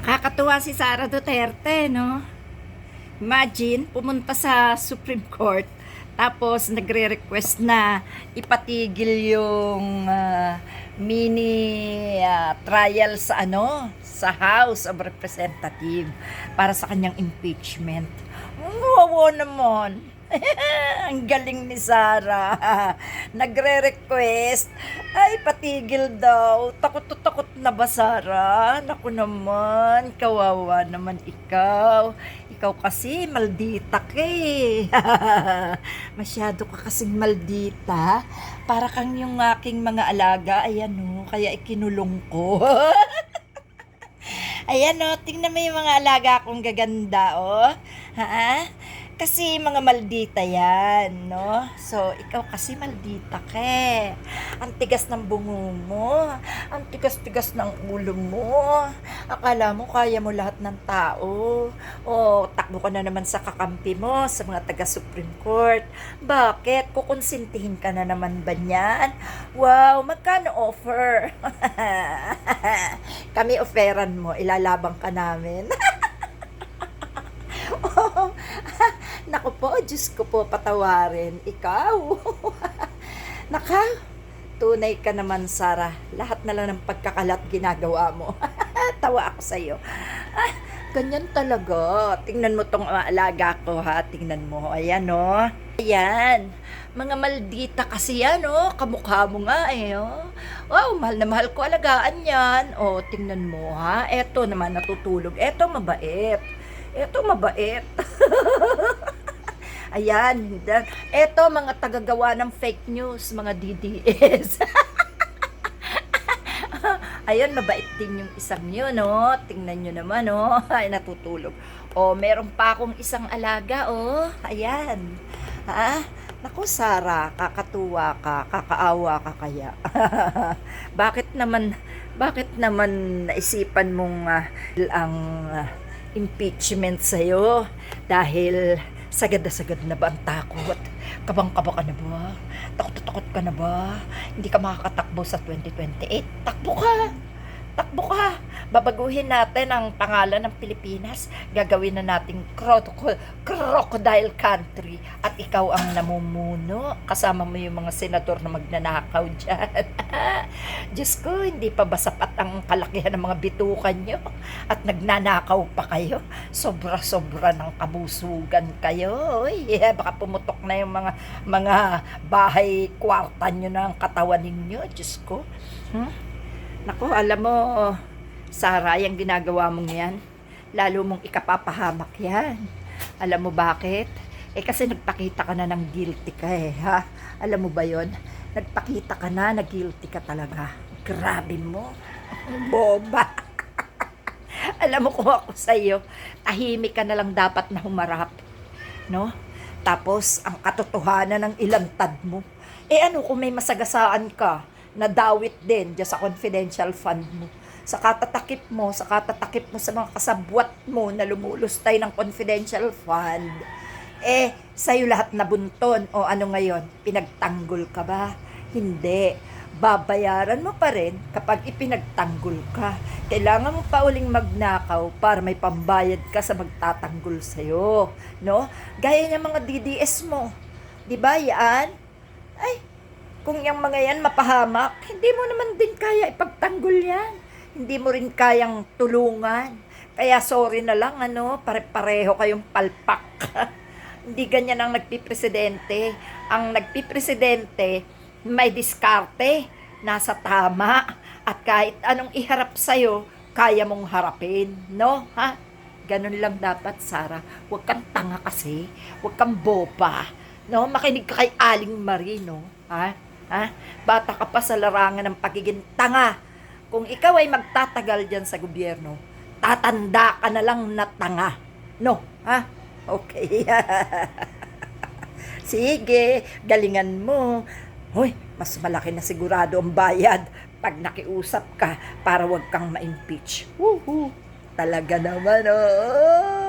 Nakakatuwa si Sara Duterte, no? Imagine, pumunta sa Supreme Court, tapos nagre-request na ipatigil yung mini trial sa sa House of Representative para sa kanyang impeachment. Wow naman. Ang galing ni Sara. Nagre-request. Ay, patigil daw. Takot na ba, Sara? Naku naman. Kawawa naman ikaw. Ikaw kasi maldita ka eh. Masyado ka kasing maldita. Para kang yung aking mga alaga. Ayan o. Kaya ikinulong ko. Ayan o. Tingnan mo yung mga alaga kong gaganda o. Ha? Kasi mga maldita yan, no? So, ikaw kasi maldita ka eh. Ang tigas ng bungo mo. Ang tigas-tigas ng ulo mo. Akala mo kaya mo lahat ng tao. O, takbo ka na naman sa kakampi mo, sa mga taga-Supreme Court. Bakit? Kukonsintihin ka na naman ba niyan? Wow, magkano offer? Kami offeran mo, ilalabang ka namin. Naku po, Diyos ko po, patawarin. Ikaw. Naka, tunay ka naman, Sara. Lahat na lang ng pagkakalat ginagawa mo. Tawa ako sa'yo. Ganyan talaga. Tingnan mo tong alaga ko, ha. Tingnan mo. Ayan, oh. Ayan. Mga maldita kasi yan, oh. Kamukha mo nga, eh, oh. Wow, mahal na mahal ko alagaan yan. Oh, tingnan mo, ha. Eto naman, natutulog. Eto, mabait. Eto, mabait. Ayan. Eto, mga tagagawa ng fake news, mga DDS. Ayun, mabait din yung isang yun, no? Tingnan nyo naman, no? Ay, natutulog. O, meron pa akong isang alaga, oh. Ayan. Ha? Naku, Sara, kakatuwa ka, kakaawa ka kaya. Bakit naman naisipan mong ang impeachment sa'yo? Dahil sagad na ba ang takot? Kabang-kaba ka na ba? Takot ka na ba? Hindi ka makakatakbo sa 2028? Takbo ka! Takbo ka! Babaguhin natin ang pangalan ng Pilipinas. Gagawin na nating crocodile country. At ikaw ang namumuno. Kasama mo yung mga senador na magnanakaw dyan. Diyos ko, hindi pa ba sapat ang kalakihan ng mga bitukan nyo? At nagnanakaw pa kayo? Sobra-sobra ng kabusugan kayo. Uy, baka pumutok na yung mga bahay kwarta nyo ng katawan ninyo. Diyos ko. Naku, alam mo, Sara, yung ginagawa mong yan, lalo mong ikapapahamak yan. Alam mo bakit? Kasi nagpakita ka na ng guilty ka ha? Alam mo ba yon? Nagpakita ka na guilty ka talaga. Grabe mo. Boba. Alam mo kung ako sa'yo, tahimik ka na lang dapat na humarap. No? Tapos, ang katotohanan ng ilantad mo. Ano kung may masagasaan ka? Nadawit din dyan sa confidential fund mo. Sa katatakip mo sa mga kasabwat mo na lumulustay ng confidential fund. Sa'yo lahat nabunton. O ano ngayon? Pinagtanggol ka ba? Hindi. Babayaran mo pa rin kapag ipinagtanggol ka. Kailangan mo pa uling magnakaw para may pambayad ka sa magtatanggol sa'yo. No? Gaya ng mga DDS mo. Diba yan? Kung yung mga yan mapahamak, hindi mo naman din kaya ipagtanggol yan. Hindi mo rin kayang tulungan. Kaya sorry na lang, pare-pareho kayong palpak. Hindi ganyan ang nagpipresidente. Ang nagpipresidente, may diskarte, nasa tama. At kahit anong iharap sa'yo, kaya mong harapin. No? Ha? Ganun lang dapat, Sara. Huwag kang tanga kasi. Huwag kang boba. No? Makinig ka kay Aling Marino. Ha? Bata ka pa sa larangan ng pagiging tanga. Kung ikaw ay magtatagal dyan sa gobyerno, tatanda ka na lang na tanga. No? Ha? Okay. Sige, galingan mo. Hoy, mas malaki na sigurado ang bayad pag nakiusap ka para wag kang ma-impeach. Woohoo! Talaga naman, oh.